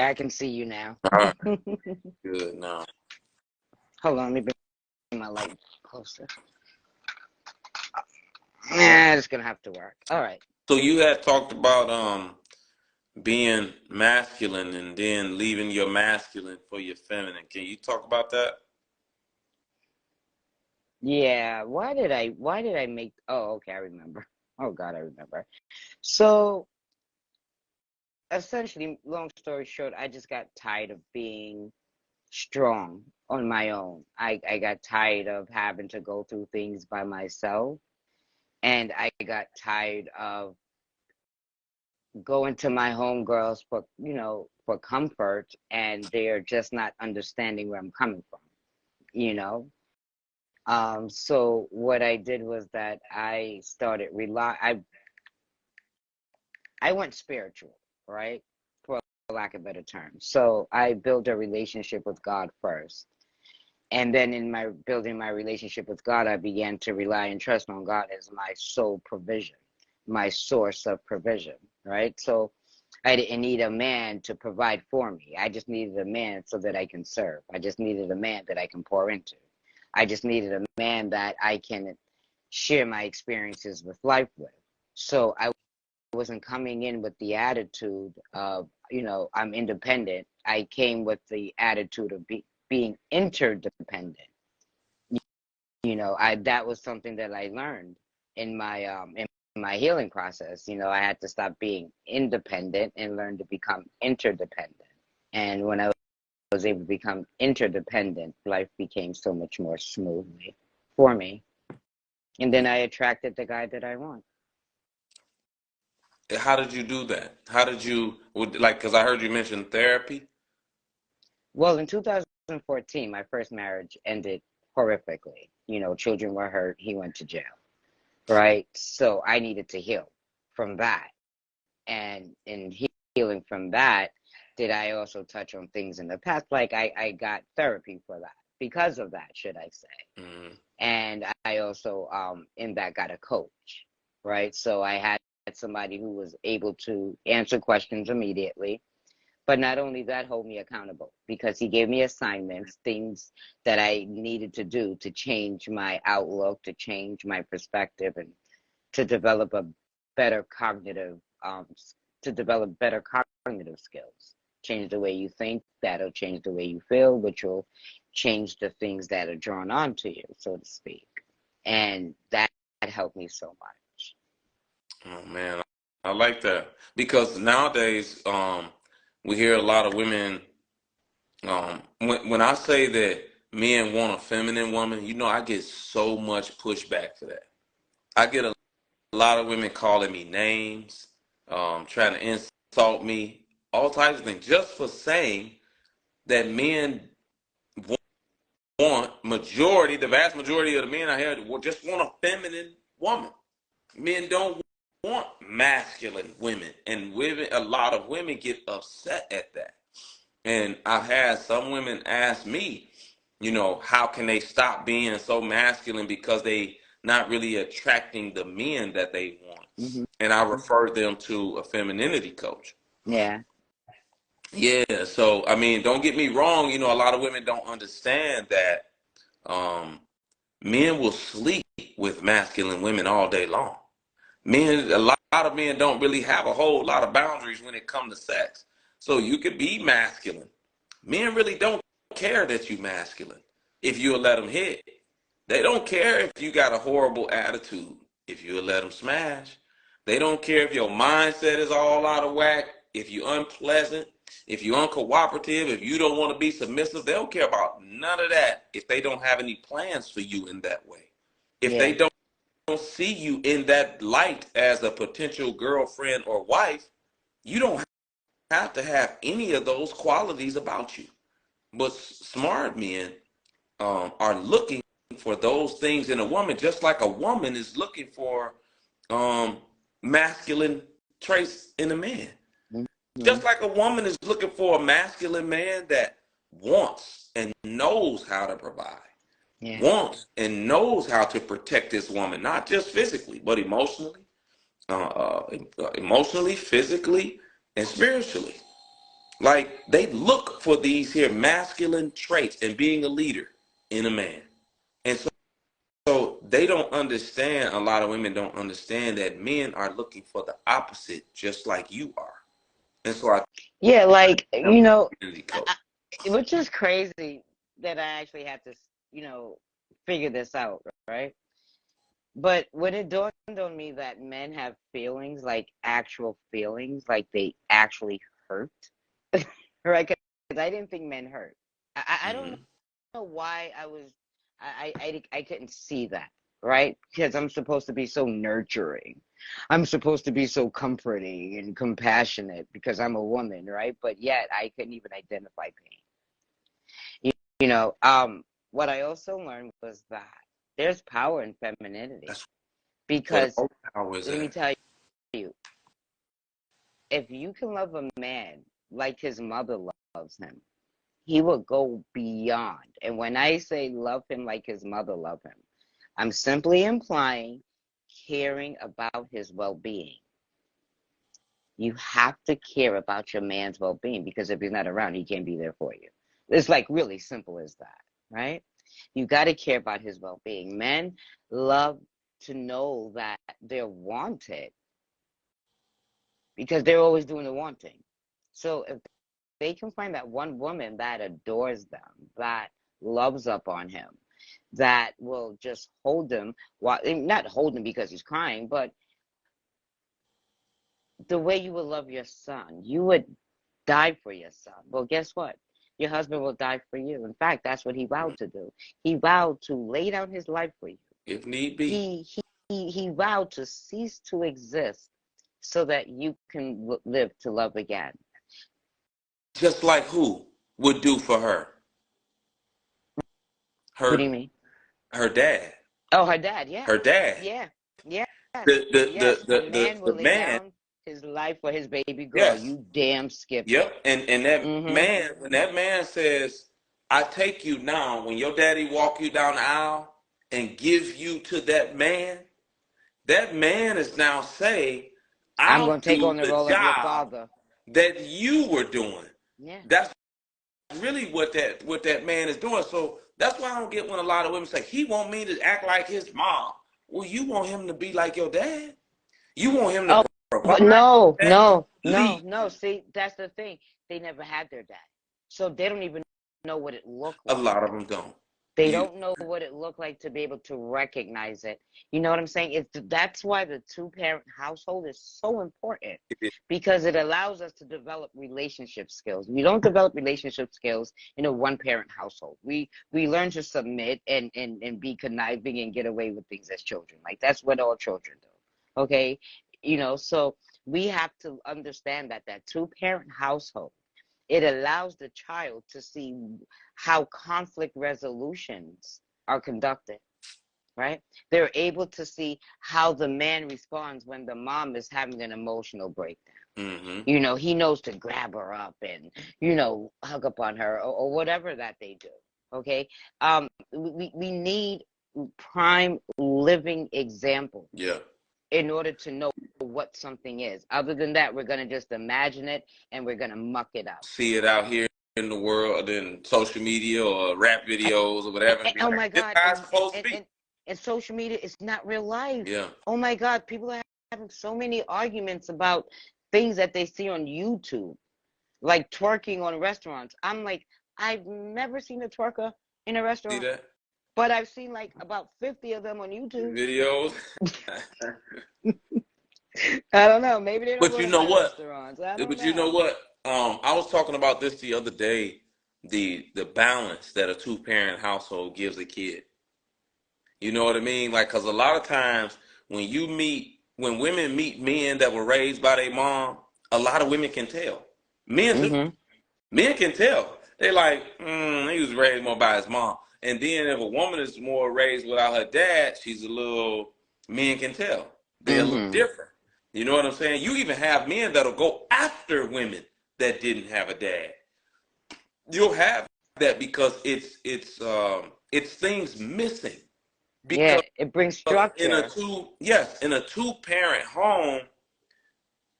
I can see you now. All right, good now. Hold on, let me bring my light closer. Nah, it's gonna have to work. All right. So you had talked about being masculine and then leaving your masculine for your feminine. Can you talk about that? Yeah. Why did I make? Oh, okay. I remember. Oh God, I remember. So essentially, long story short, I just got tired of being strong on my own. I got tired of having to go through things by myself. And I got tired of going to my homegirls for, for comfort, and they're just not understanding where I'm coming from, you know? So what I did was that I started I went spiritual, right? For lack of better term. So I built a relationship with God first. And then in my building my relationship with God, I began to rely and trust on God as my sole provision, my source of provision, right? So I didn't need a man to provide for me. I just needed a man so that I can serve. I just needed a man that I can pour into. I just needed a man that I can share my experiences with life with. So I wasn't coming in with the attitude of, I'm independent. I came with the attitude of being interdependent. I that was something that I learned in my healing process. I had to stop being independent and learn to become interdependent. And when I was able to become interdependent, life became so much more smoothly for me. And then I attracted the guy that I want. How did you do that? How did you like? Because I heard you mention therapy. Well, in 2014, my first marriage ended horrifically. Children were hurt. He went to jail, right? So I needed to heal from that. And in healing from that, did I also touch on things in the past? Like I got therapy for that, because of that, should I say. Mm-hmm. And I also, in that, got a coach, right? So I had somebody who was able to answer questions immediately. But not only that, hold me accountable, because he gave me assignments, things that I needed to do to change my outlook, to change my perspective, and to develop a better cognitive, to develop better cognitive skills. Change the way you think, that'll change the way you feel, which will change the things that are drawn onto you, so to speak. And that helped me so much. Oh man, I like that because nowadays, we hear a lot of women. When I say that men want a feminine woman, I get so much pushback for that. I get a lot of women calling me names, trying to insult me, all types of things, just for saying that men want the vast majority of the men I hear just want a feminine woman. Men don't want masculine women, and a lot of women get upset at that. And I've had some women ask me, how can they stop being so masculine because they not really attracting the men that they want. Hmm. And I refer them to a femininity coach. Yeah. Yeah, so I mean, don't get me wrong, a lot of women don't understand that um, men will sleep with masculine women all day long. A lot of men don't really have a whole lot of boundaries when it comes to sex. So you could be masculine. Men really don't care that you masculine if you'll let them hit. They don't care if you got a horrible attitude if you'll let them smash. They don't care if your mindset is all out of whack, if you're unpleasant, if you're uncooperative, if you don't want to be submissive. They don't care about none of that if they don't have any plans for you in that way. If they Yeah. don't see you in that light as a potential girlfriend or wife, you don't have to have any of those qualities about you. But smart men are looking for those things in a woman, just like a woman is looking for um, masculine traits in a man. Hmm. Just like a woman is looking for a masculine man that wants and knows how to provide, Yeah. wants and knows how to protect this woman, not just physically, but emotionally, physically, and spiritually. Like they look for these here masculine traits and being a leader in a man. And so they don't understand, a lot of women don't understand that men are looking for the opposite just like you are. And so I Yeah, like, femininity code. which is crazy that I actually had to, you know, figure this out, right? But when it dawned on me that men have feelings, like actual feelings, like they actually hurt, right? Because I didn't think men hurt. I don't Hmm. know why I couldn't see that, right? Because I'm supposed to be so nurturing. I'm supposed to be so comforting and compassionate because I'm a woman, right? But yet I couldn't even identify pain. You, you know, what I also learned was that there's power in femininity That's what because all power is let me at. tell you, if you can love a man like his mother loves him, he will go beyond. And when I say love him like his mother loved him, I'm simply implying caring about his well being. You have to care about your man's well being because if he's not around, he can't be there for you. It's like really simple as that, right? You got to care about his well being. Men love to know that they're wanted because they're always doing the wanting. So if they can find that one woman that adores them, that loves up on him, that will just hold him while not hold him because he's crying, but the way you would love your son, you would die for your son. Well, guess what? Your husband will die for you. In fact, that's what he vowed to do. He vowed to lay down his life for you. If need be. He vowed to cease to exist so that you can live to love again. Just like who would do for her? What do Her you mean? her dad. Oh, her dad. Yeah, Her dad. yeah, yes, The the yes. the A the man the, will the lay man, down his life for his baby girl. yes. You damn skipped it. Yep. And that Mm-hmm. man, when that man says, I take you now, when your daddy walk you down the aisle and give you to that man is now saying, I'm I'll gonna take do on the the role of your job father. that you were doing. Yeah. That's really what that man is doing. So that's why I don't get when a lot of women say he want me to act like his mom. Well, you want him to be like your dad. You want him to Oh, provide but no, that no, no, lead. no. See, that's the thing. They never had their dad, so they don't even know what it looked A like. lot of them don't. They You don't know what it looked like to be able to recognize it. You know what I'm saying? That's why the two-parent household is so important because it allows us to develop relationship skills. We don't develop relationship skills in a one-parent household. We learn to submit and be conniving and get away with things as children. Like that's what all children do. Okay? So we have to understand that two-parent household, it allows the child to see how conflict resolutions are conducted, right? They're able to see how the man responds when the mom is having an emotional breakdown. mm-hmm. He knows to grab her up and, hug up on her or whatever that they do. Okay. We need prime living examples Yeah. in order to know what something is. Other than that, we're going to just imagine it and we're going to muck it up. See it out here in the world in social media or rap videos or whatever and be Oh like, my this God, guy's and supposed to and be. and and social media is not real life. Yeah. Oh my God, people are having so many arguments about things that they see on YouTube, like twerking on restaurants. I'm like, I've never seen a twerker in a See restaurant, that? but I've seen like about 50 of them on YouTube. Videos. I don't know. Maybe they don't But go you to know my what? restaurants. I don't But you know know. what? I was talking about this the other day. The balance that a two parent household gives a kid. You know what I mean? Like, cause a lot of times when women meet men that were raised by their mom, a lot of women can tell. Men do. Mm-hmm. Men can tell. They like, he was raised more by his mom. And then if a woman is more raised without her dad, she's a little. Men can tell. They're a little Mm-hmm. different. You know what I'm saying? You even have men that'll go after women that didn't have a dad. You'll have that because it's things missing. Yeah, Because it brings in a structure. two yes, in a two parent home,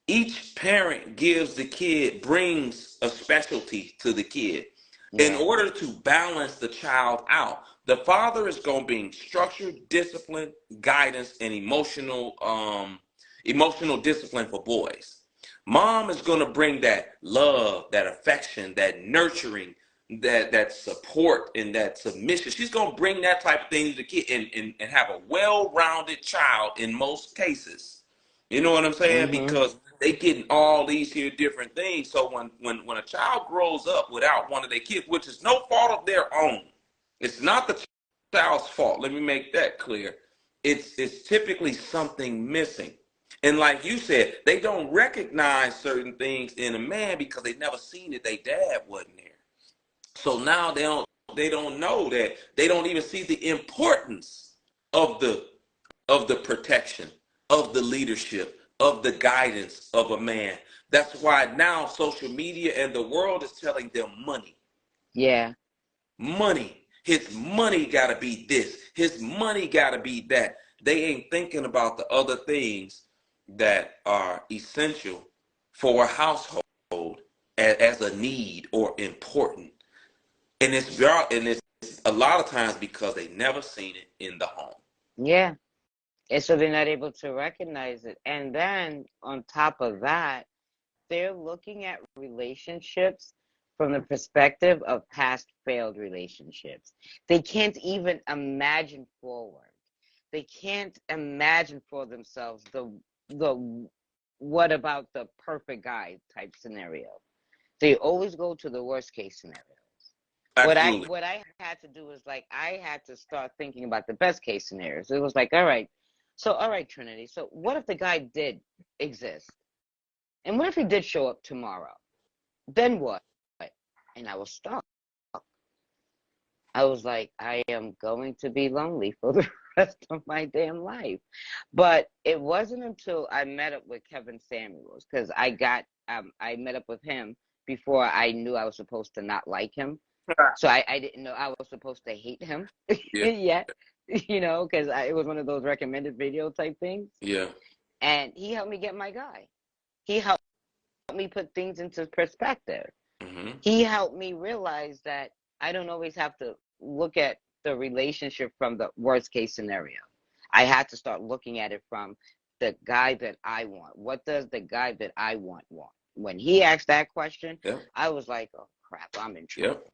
each parent gives the kid, brings a specialty to the kid in Yeah. order to balance the child out. The father is going to bring structure, discipline, guidance, and emotional discipline for boys. Mom is going to bring that love, that affection, that nurturing, that support, and that submission. She's going to bring that type of thing to the kid and have a well-rounded child in most cases. You know what I'm saying? Mm-hmm. Because they getting all these here different things. So when a child grows up without one of their kids, which is no fault of their own, it's not the child's fault. Let me make that clear. It's typically something missing. And like you said, they don't recognize certain things in a man because they never seen it. Their dad wasn't there. So now they don't know that. They don't even see the importance of the protection, of the leadership, of the guidance of a man. That's why now social media and the world is telling them money. Yeah. Money. His money got to be this. His money got to be that. They ain't thinking about the other things that are essential for a household as a need or important. And it's a lot of times because they never seen it in the home. Yeah. And so they're not able to recognize it. And then on top of that, they're looking at relationships from the perspective of past failed relationships. They can't even imagine forward. They can't imagine for themselves the what about the perfect guy type scenario. They always go to the worst case scenario. What I Absolutely. what I had to do was like I had to start thinking about the best case scenarios. It was like, all right, so all right, Trinity. So what if the guy did exist? And what if he did show up tomorrow? Then what? And I was stuck. I was like, I am going to be lonely for the rest of my damn life. But it wasn't until I met up with Kevin Samuels, because I met up with him before I knew I was supposed to not like him. So I didn't know I was supposed to hate him Yeah. yet, because it was one of those recommended video type things. Yeah. And he helped me get my guy. He helped me put things into perspective. Hmm. He helped me realize that I don't always have to look at the relationship from the worst case scenario. I had to start looking at it from the guy that I want. What does the guy that I want? When he asked that question, Yep. I was like, oh crap, I'm in Yep. trouble.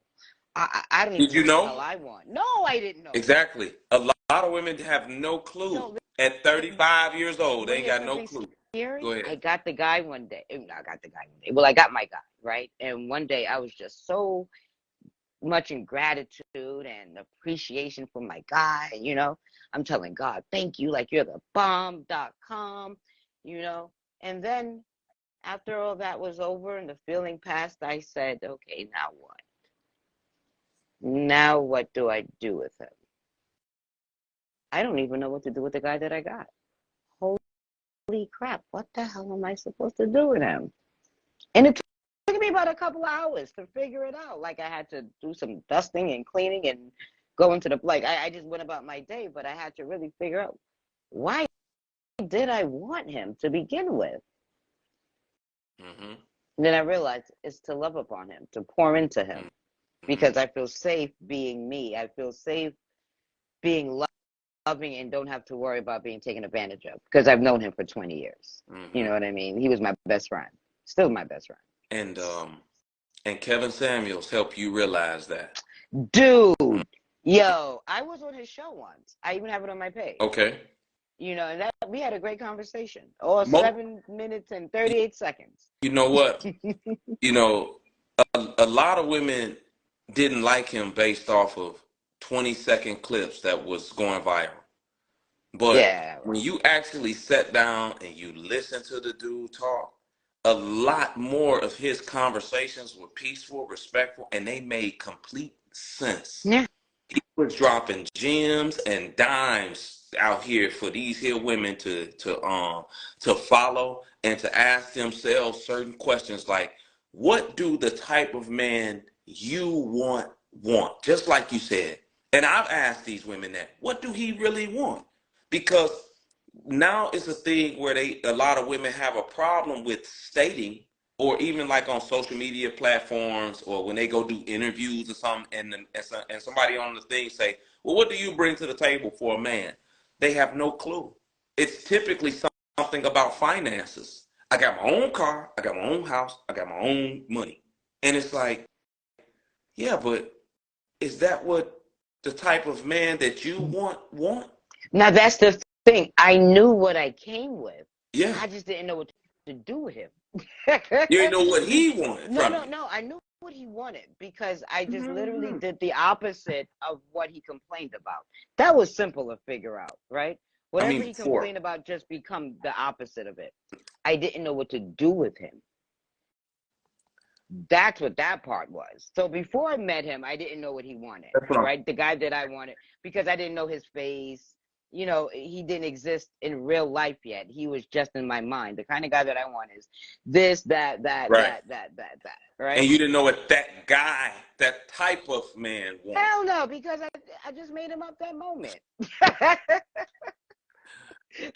I don't even Did know you what the know? hell I want. No, I didn't know. Exactly. A lot of women have no clue. No, At 35 years old, want they to ain't hear got no something clue. scary? Go I ahead. got the guy one day. I got the guy one day. Well, I got my guy, right? And one day I was just so much in gratitude and appreciation for my guy, I'm telling God, thank you, like you're the bomb.com, you know. And then after all that was over and the feeling passed, I said, okay, now what? Now what do I do with him? I don't even know what to do with the guy that I got. Holy crap, what the hell am I supposed to do with him? And it took me about a couple of hours to figure it out. Like I had to do some dusting and cleaning and go into I just went about my day, but I had to really figure out why did I want him to begin with? Hmm. And then I realized it's to love upon him, to pour into him, Hmm. because I feel safe being me. I feel safe being loving and don't have to worry about being taken advantage of because I've known him for 20 years. You Hmm. know what I mean? He was my best friend, still my best friend. And Kevin Samuels helped you realize that. Mm. Dude, yo, I was on his show once. I even have it on my page. Okay. And that we had a great conversation. All Mo- 7 minutes and 38 seconds. you know what? You know, a lot of women didn't like him based off of 20-second clips that was going viral. But Yeah, when well, you actually sat down and you listen to the dude talk, a lot more of his conversations were peaceful, respectful, and they made complete sense. yeah, Was dropping gems and dimes out here for these here women to follow and to ask themselves certain questions like, what do the type of man you want? Just like you said. And I've asked these women that, what do he really want? Because now it's a thing where a lot of women have a problem with stating, or even like on social media platforms, or when they go do interviews or something, and somebody on the thing say, well, what do you bring to the table for a man? They have no clue. It's typically something about finances. I got my own car, I got my own house, I got my own money. And it's like, yeah, but is that what the type of man that you want? Now that's the thing. I knew what I came with. Yeah. I just didn't know what to do with him. You didn't know what he wanted No, from no, you. no. I knew what he wanted because I just literally Mhm. did the opposite of what he complained about. That was simple to figure out, right? I Whatever mean, he before. complained about just become the opposite of it. I didn't know what to do with him. That's what that part was. So before I met him, I didn't know what he wanted, That's what I'm. right? The guy that I wanted, because I didn't know his face. You know, he didn't exist in real life yet. He was just in my mind. The kind of guy that I want is this, Right. that, right? And you didn't know what that guy, that type of man wanted. Hell no, because I just made him up that moment.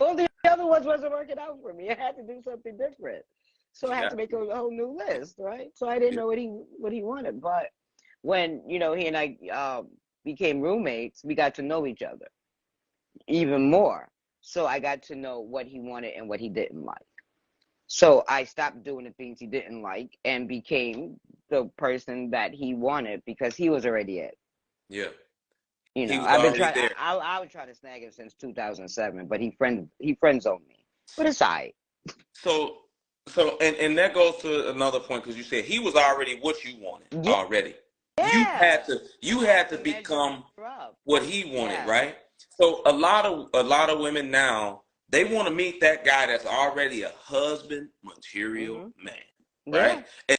All the other ones wasn't working out for me. I had to do something different. So I had Yeah. to make a whole new list, right? So I didn't know what he wanted. But when, you know, he and I became roommates, we got to know each other even more. So I got to know what he wanted and what he didn't like. So I stopped doing the things he didn't like and became the person that he wanted because he was already it. Yeah. You He know, was I've been already trying. there. I would try to snag him since 2007, but he friend zoned me. But it's alright. So, and that goes to another point, because you said he was already what you wanted Yeah, already. yeah. You I had had to to measure become up. what he wanted, Yeah. right? So a lot of women now, they want to meet that guy that's already a husband material Mhm. man, right? Yeah.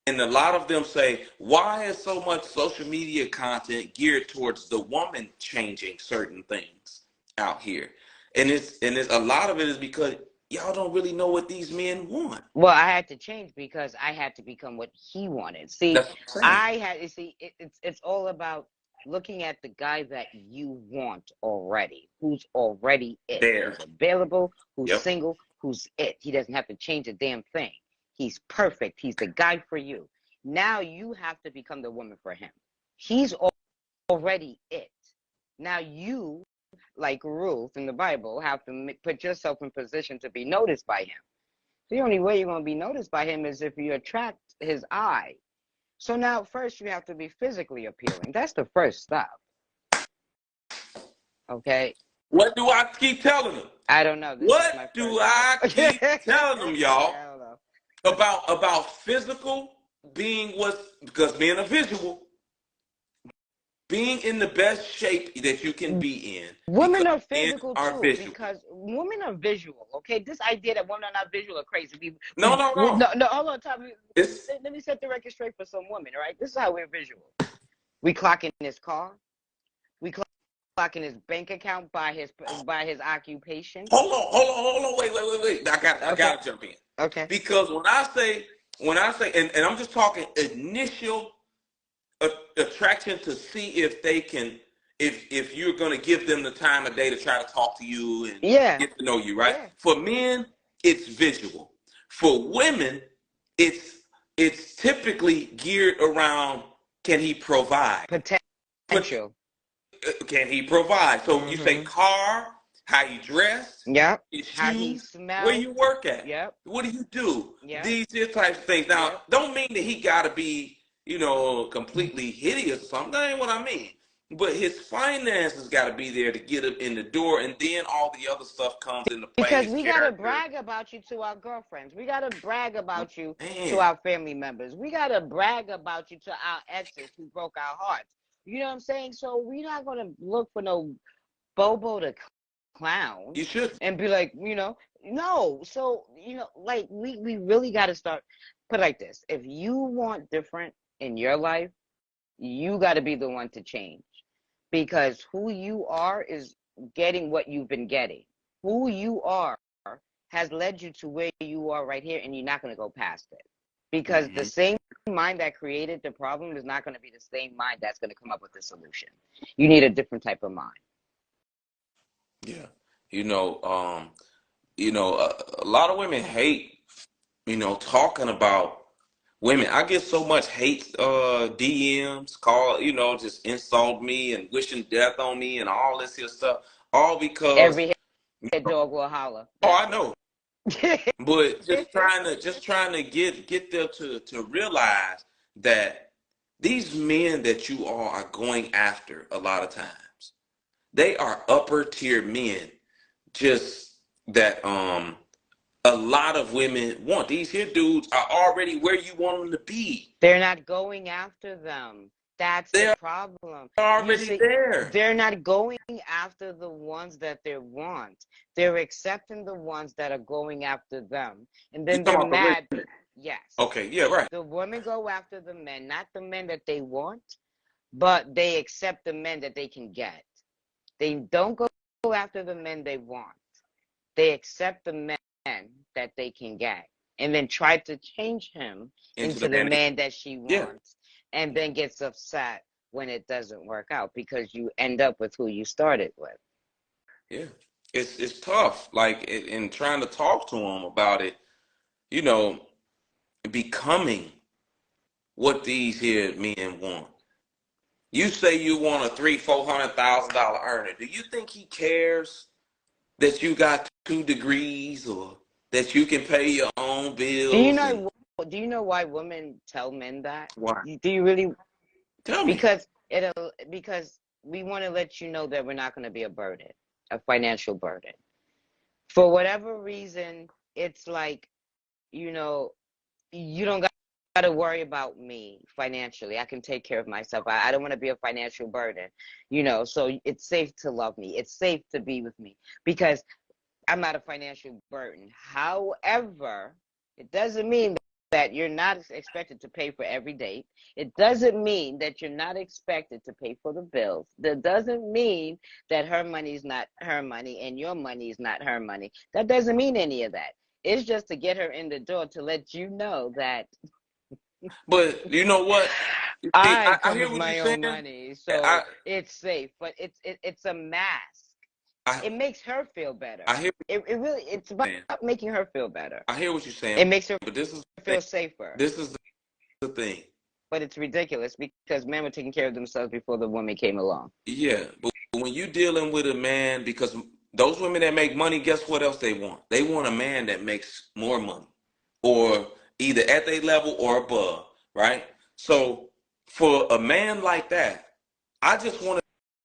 And a lot of them say, why is so much social media content geared towards the woman changing certain things out here? And it's a lot of it is because y'all don't really know what these men want. Well, I had to change because I had to become what he wanted. See, That's what I'm saying. it's all about looking at the guy that you want already, who's already it, There. who's available, who's Yep. single, who's it. He doesn't have to change a damn thing. He's perfect. He's the guy for you. Now you have to become the woman for him. He's already it. Now you, like Ruth in the Bible, have to put yourself in position to be noticed by him. The only way you're going to be noticed by him is if you attract his eye. So now, first, you have to be physically appealing. That's the first step. Okay? What do I keep telling them? I don't know. This is my What do first step. I keep telling them, y'all, I don't know. about physical being what? Because being a visual, being in the best shape that you can be in, because Women are men physical are too visual. because women are visual. Okay, this idea that women are not visual are crazy. No, no, no. No, no. Hold on, Tom. It's Let me set the record straight for some women. All right, this is how we're visual. We clock in his car. We clock in his bank account by his occupation. hold on, wait. I Okay. gotta jump in. Okay. Because when I say, and I'm just talking initial attraction to see if they can, if you're going to give them the time of day to try to talk to you and Yeah. get to know you, right? Yeah. For men, it's visual. For women, it's it's typically geared around, can he provide? Put Potential. can he provide? So you say Mm-hmm. car, how you dressed, Yep. his How he shoes, where smell. you work at, Yep. what do you do? Yep. These types of things. Now, Yep. don't mean that he got to be, completely hideous or something. That ain't what I mean. But his finances got to be there to get him in the door, and then all the other stuff comes into play. Because His we gotta character, brag about you to our girlfriends. We gotta brag about you to man. our family members. We gotta brag about you to our exes who broke our hearts. You know what I'm saying? So we're not gonna look for no Bobo the clown You should. and be like, no. So, like we really gotta start put it like this. If you want different in your life, you gotta be the one to change. Because who you are is getting what you've been getting. Who you are has led you to where you are right here, and you're not going to go past it. Because the Hmm. same mind that created the problem is not going to be the same mind that's going to come up with the solution. You need a different type of mind. Yeah, You know, a lot of women hate, talking about women. I get so much hate DMs, call, just insult me and wishing death on me and all this here stuff. All because, Every head dog will holler. oh, That's I know. But just trying to get them to realize that these men that you are going after a lot of times, they are upper tier men, just that a lot of women want. These here dudes are already where you want them to be. They're not going after them. That's the They're problem. You already see, there. they're not going after the ones that they want. They're accepting the ones that are going after them. And You then they're talking about the mad. women? Yes. Okay, yeah, right. The women go after the men, not the men that they want, but they accept the men that they can get. They don't go after the men they want. They accept the man that they can get and then try to change him Into the into the man. man that she Yeah, wants and then gets upset when it doesn't work out because you end up with who you started with. yeah. It's tough. Like in trying to talk to them about it, you know, becoming what these here men want. You say you want a $300,000-$400,000 earner. Do you think he cares that you got 2 degrees or that you can pay your own Do you bills and know do you know why women tell men that? why? Do you really? Tell me. Because we want to let you know that we're not going to be a burden, a financial burden. For whatever reason, it's like, you know, you don't got to worry about me financially. I can take care of myself. I don't want to be a financial burden, so it's safe to love me. It's safe to be with me because I'm not a financial burden. However, it doesn't mean that you're not expected to pay for every date. It doesn't mean that you're not expected to pay for the bills. That doesn't mean that her money is not her money and your money is not her money. That doesn't mean any of that. It's just to get her in the door to let you know that But you know what? See, I I come hear with what you're my saying. own money, I so it's safe. But it's a mask. I It makes her feel better. I hear It really it's what about you're saying. making her feel better. I hear what you're saying. It makes her But this is the thing. feel safer. This is the thing. But it's ridiculous because men were taking care of themselves before the woman came along. Yeah, but when you're dealing with a man, because those women that make money, guess what else they want? They want a man that makes more money, or either at their level or above, right? So for a man like that, I just want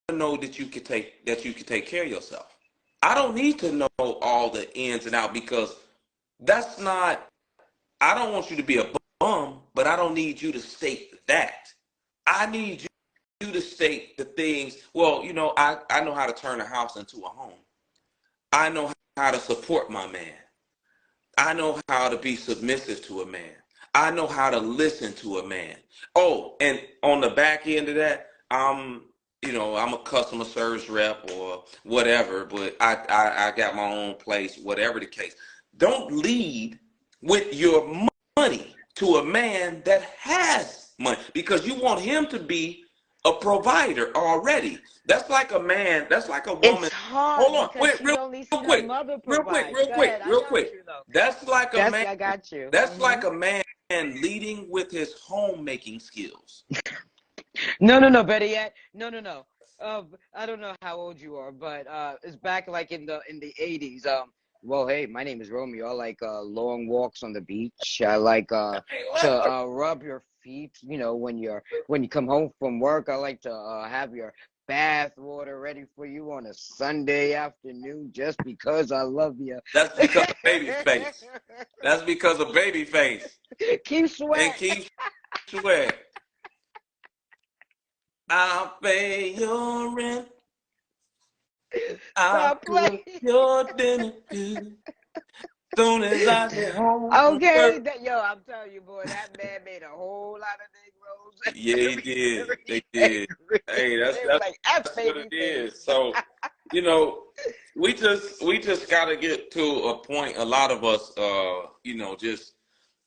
to know that you can take care of yourself. I don't need to know all the ins and out because that's not. I don't want you to be a bum, but I don't need you to state that. I need you to state the things. Well, I know how to turn a house into a home. I know how to support my man. I know how to be submissive to a man. I know how to listen to a man. Oh, and on the back end of that, I'm a customer service rep or whatever, but I got my own place, whatever the case. Don't lead with your money to a man that has money because you want him to be a provider already. That's like a man, that's like a woman. It's hard Hold on, because wait, she's real, only real seen her quick, mother real quick, provide. real Go quick, ahead, I real got quick. you though. That's like a That's man. I got you. That's like a man leading with his homemaking skills. No, no, no. Better yet, no, no, no. I don't know how old you are, but it's back like in the 80s. Well, hey, my name is Romeo. I like long walks on the beach. I like Hey, to what? rub your feet. When you come home from work, I like to have your bath water ready for you on a Sunday afternoon, just because I love you. That's because of baby face. That's because of baby face. Keep And sweat. keep sweat. I'll pay your rent. I'll Stop playing. cook your dinner good. Soon as I get home from Okay, work. I'm telling you, boy, that man made a whole lot of Negroes Yeah, he very, did. They very did. angry. Hey, that's They were that's like, F that's what it baby face. is. So, you know, we just gotta get to a point. A lot of us,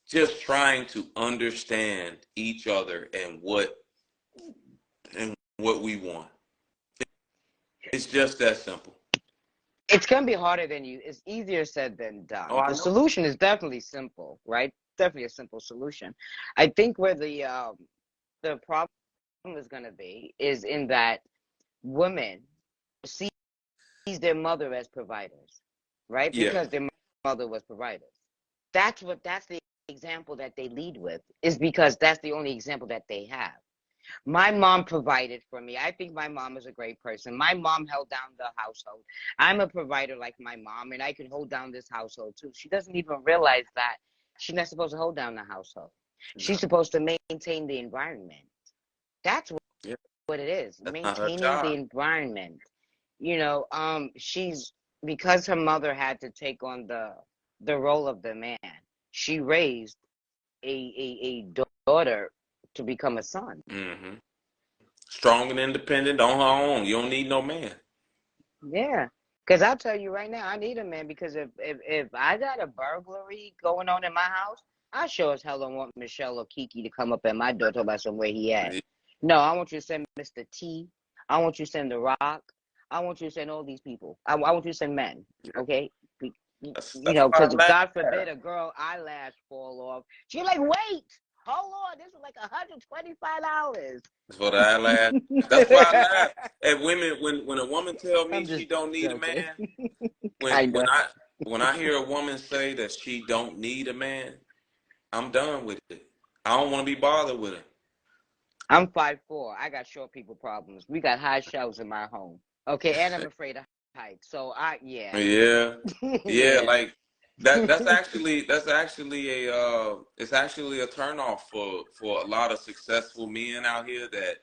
just trying to understand each other and what we want. It's just that simple. It's gonna be harder than you. It's easier said than Oh, done. I The know. solution is definitely simple, right? Definitely a simple solution. I think where the problem is gonna be is in that women sees their mother as providers, right? Yeah. Because their mother was providers. That's the example that they lead with, is because that's the only example that they have. My mom provided for me. I think my mom is a great person. My mom held down the household. I'm a provider like my mom, and I can hold down this household too. She doesn't even realize that she's not supposed to hold down the household. No. She's supposed to maintain the environment. That's Yeah. what it is, That's not her maintaining the job. environment. She's, because her mother had to take on the role of the man. She raised a daughter to become a son. Hmm. Strong and independent on her own. You don't need no man. Yeah. Because I'll tell you right now, I need a man, because if I got a burglary going on in my house, I sure as hell don't want Michelle or Kiki to come up at my door talking about somewhere he at. No, I want you to send Mr. T. I want you to send The Rock. I want you to send all these people. I want you to send men. Yeah. Okay? That's why I Because if laugh. God forbid a girl eyelash fall off, she like, wait, hold on, this is like $125. That's what I laugh. That's why I laugh at women when a woman tell me I'm she just don't need a joking. man. When when Kinda. I when I hear a woman say that she don't need a man, I'm done with it. I don't want to be bothered with her. I'm 5'4". I got short people problems. We got high shelves in my home. Okay, and I'm afraid of heights. So yeah. Yeah, yeah, Yeah. like that. That's actually a it's actually a turnoff for a lot of successful men out here that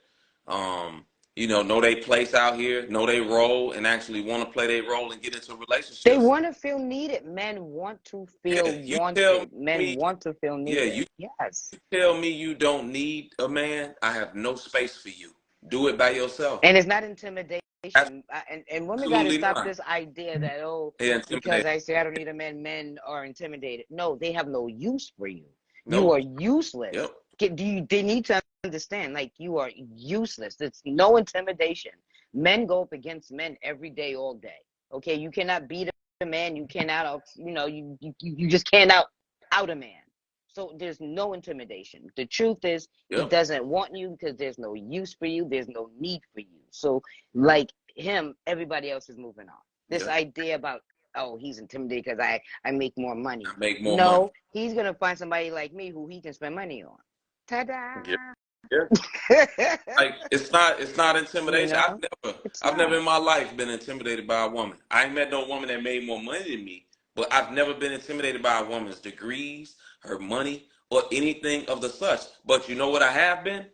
know they place out here, know they role, and actually want to play their role and get into They relationships. want to feel needed. Men want to feel Yeah, you tell wanted. Men me, want to feel yeah, needed. you Yes. tell me you don't need a man. I have no space for you. Do it by yourself. And it's not intimidation. And women got to Absolutely stop not. this idea that, oh, They because intimidate. I say I don't need a man, men are intimidated. No, they have no use for you. You are Nope. useless. Yep. They need to understand, like, you are useless. It's no intimidation. Men go up against men every day, all day. Okay, you cannot beat a man. You cannot, you just can't out a man. So there's no intimidation. The truth is, he Yep. doesn't want you because there's no use for you. There's no need for you. So, like him, everybody else is moving on. This Yep. idea about, oh, he's intimidated because I make more I money. make more money. No, he's gonna find somebody like me who he can spend money on. Ta-da! Yeah. Yeah. Like it's not You intimidation. know, it's I've never not. in my life been intimidated by a woman. I ain't met no woman that made more money than me, but I've never been intimidated by a woman's degrees, her money, or anything of the such. But you know what I have been?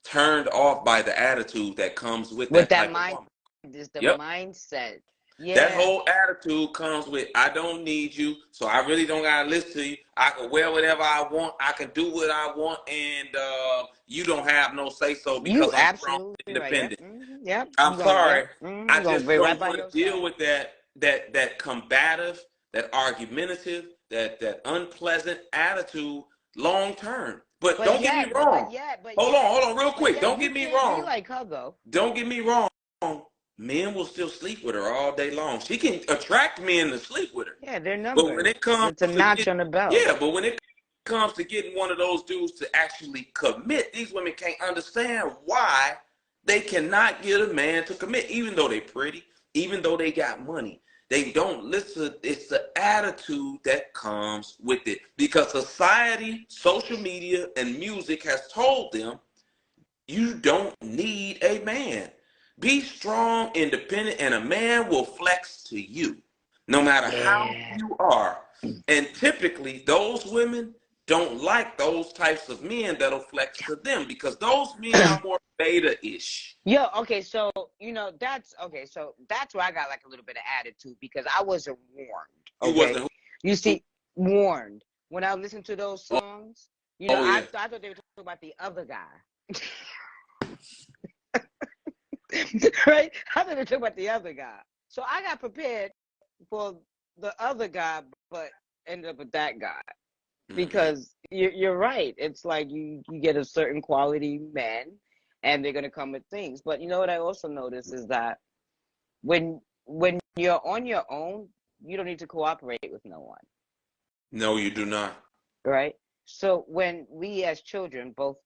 Turned off by the attitude that comes with With that that type of mind, woman. is the Yep. mindset. That Yeah. whole attitude comes with I don't need you, so I really don't gotta listen to you. I can wear whatever I want, I can do what I want, and you don't have no say so You because I'm strong absolutely and right. Yep. independent. Yep. I'm You're gonna, sorry. yep. I You're gonna just be right don't by want to deal yourself. with that combative, that argumentative, that unpleasant attitude long term. But But don't get me yet, but wrong. yet, but Hold on, yet, hold on, real but quick. yet, Don't you get me can't be wrong. like her though. Don't get me wrong. Men will still sleep with her all day long. She can attract men to sleep with her. Yeah, they're But when numbers. it comes It's a to notch get on the belt. yeah, but when it comes to getting one of those dudes to actually commit, these women can't understand why they cannot get a man to commit, even though they pretty, even though they got money. They don't listen. It's the attitude that comes with it. Because society, social media, and music has told them you don't need a man. Be strong, independent, and a man will flex to you, no matter how Yeah. you are. And typically, those women don't like those types of men that'll flex to them because those men are more beta-ish. Yo, okay, so that's okay, so that's where I got like a little bit of attitude because I wasn't warned. You Okay, wasn't you who? see, warned when I listened to those Oh, songs. oh yeah. I thought they were talking about the other guy, right? I thought they were talking about the other guy. So I got prepared for the other guy, but ended up with that guy Hmm. because you're right. It's like you get a certain quality man, and they're gonna come with things. But you know what I also noticed is that when you're on your own, you don't need to cooperate with no one, No, you do not. right? So when we as children, both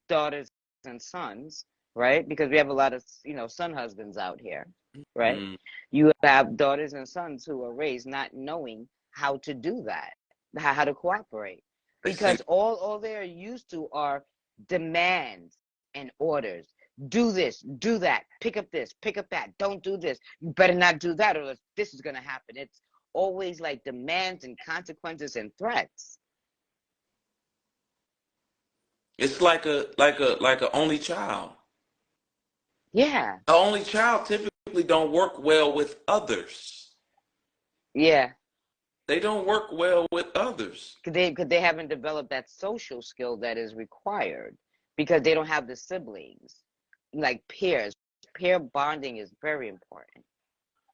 daughters and sons, right? Because we have a lot of, son husbands out here, right? Mm, You have daughters and sons who are raised not knowing how to do that, how to cooperate. they say Because all they're used to are demands and orders. Do this, do that, pick up this, pick up that, don't do this. You better not do that or this is gonna happen. It's always like demands and consequences and threats. it's like a only child. Yeah, The only child typically don't work well with others. yeah. They don't work well with others. Cause they haven't developed that social skill that is required because they don't have the siblings like peers. Peer bonding is very important,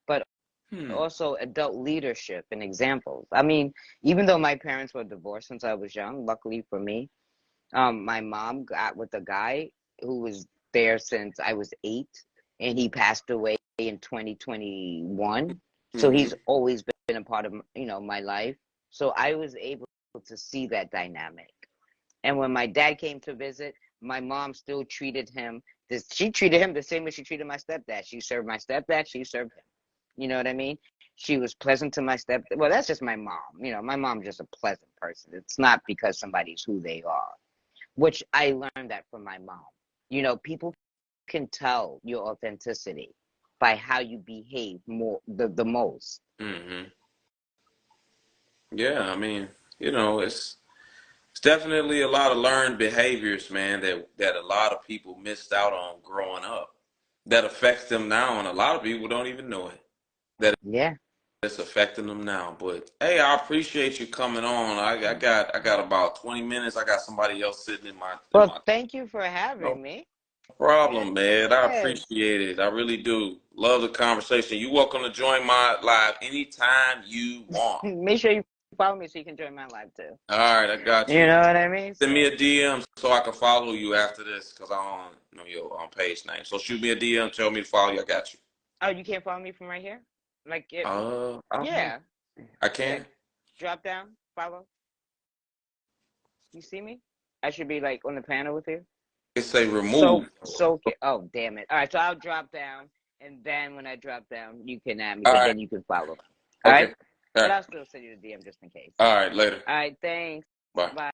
but Hmm. also adult leadership and examples. I mean, even though my parents were divorced since I was young, luckily for me, my mom got with a guy who was there since I was 8, and he passed away in 2021. So Hmm. he's always been a part of, my life. So I was able to see that dynamic. And when my dad came to visit, my mom still treated him she treated him the same way she treated my stepdad. She served my stepdad, she served him. You know what I mean? She was pleasant to my stepdad. Well, that's just my mom. My mom's just a pleasant person. It's not because somebody's who they are, which I learned that from my mom. People can tell your authenticity by how you behave more the most. Hmm. Yeah, I mean, it's definitely a lot of learned behaviors, man, that a lot of people missed out on growing up. That affects them now, and a lot of people don't even know it. That Yeah. it's affecting them now. But hey, I appreciate you coming on. I got about 20 minutes. I got somebody else sitting in my Well, thank you for no having me. problem, man. I Yes. appreciate it. I really do. Love the conversation. You welcome to join my live anytime you want. Make sure you follow me so you can join my live too. All right, I got You you. know what I mean? Send me So, a DM so I can follow you after this because I don't know your page name. So shoot me a DM, tell me to follow you. I got you. oh, you can't follow me from right here? Like it? I don't know. Yeah, I yeah. can. Drop down, follow. You see me? I should be like on the panel with you. It say So, remove. oh, damn it. All right, so I'll drop down, and then when I drop down, you can add me, All so right. then you can follow. All Okay. right? All But right. I'll still send you the DM just in case. All right. Later. All right, thanks. Bye. Bye.